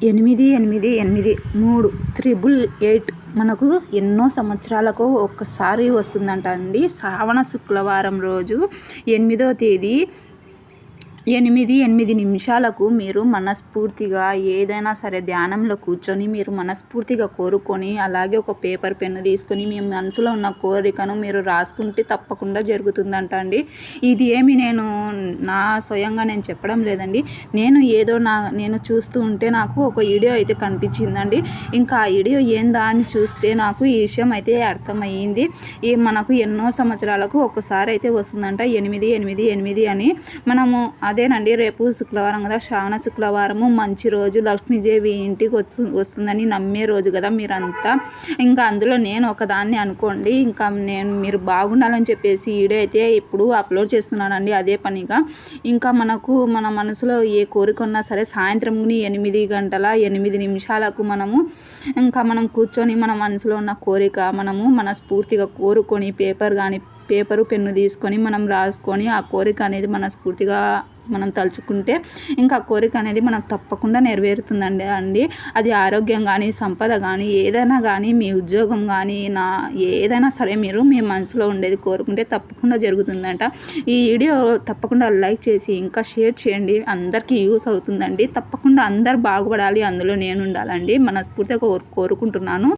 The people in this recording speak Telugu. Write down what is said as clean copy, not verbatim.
8883 మనకు ఎన్నో సంవత్సరాలకు ఒక్కసారి వస్తుందంట అండి. శ్రావణ శుక్రవారం రోజు 8వ తేదీ 8 నిమిషాలకు మీరు మనస్ఫూర్తిగా ఏదైనా సరే ధ్యానంలో కూర్చొని మీరు మనస్ఫూర్తిగా కోరుకొని, అలాగే ఒక పేపర్ పెన్ను తీసుకొని మీ మనసులో ఉన్న కోరికను మీరు రాసుకుంటే తప్పకుండా జరుగుతుందంట అండి. ఇది ఏమి నా స్వయంగా నేను చెప్పడం లేదండి. నేను చూస్తూ ఉంటే నాకు ఒక వీడియో అయితే కనిపించిందండి. ఇంకా ఆ వీడియో ఏందా అని చూస్తే నాకు ఈ విషయం అయితే అర్థమయ్యింది. మనకు ఎన్నో సంవత్సరాలకు ఒకసారి అయితే వస్తుందంట 888 అని. మనము అదేనండి, రేపు శుక్రవారం కదా, శ్రావణ శుక్రవారము మంచి రోజు, లక్ష్మీదేవి ఇంటికి వస్తుందని నమ్మే రోజు కదా మీరంతా. ఇంకా అందులో నేను ఒకదాన్ని అనుకోండి. ఇంకా మీరు బాగుండాలని చెప్పేసి వీడియో అయితే ఇప్పుడు అప్లోడ్ చేస్తున్నానండి అదే పనిగా. ఇంకా మన మనసులో ఏ కోరిక ఉన్నా సరే సాయంత్రం 8 గంటల 8 నిమిషాలకు మనం కూర్చొని మన మనసులో ఉన్న కోరిక మనము మనస్ఫూర్తిగా కోరుకొని పేపరు పెన్ను తీసుకొని మనం రాసుకొని ఆ కోరిక అనేది మనస్ఫూర్తిగా మనం తలుచుకుంటే ఇంకా ఆ కోరిక అనేది మనకు తప్పకుండా నెరవేరుతుందండి. అది ఆరోగ్యం కానీ, సంపద కానీ, ఏదైనా కానీ, మీ ఉద్యోగం కానీ, ఏదైనా సరే మీరు మీ మనసులో ఉండేది కోరుకుంటే తప్పకుండా జరుగుతుందంట. ఈ వీడియో తప్పకుండా లైక్ చేసి ఇంకా షేర్ చేయండి, అందరికీ యూస్ అవుతుందండి. తప్పకుండా అందరు బాగుపడాలి, అందులో నేను ఉండాలండి మనస్ఫూర్తిగా కోరుకుంటున్నాను.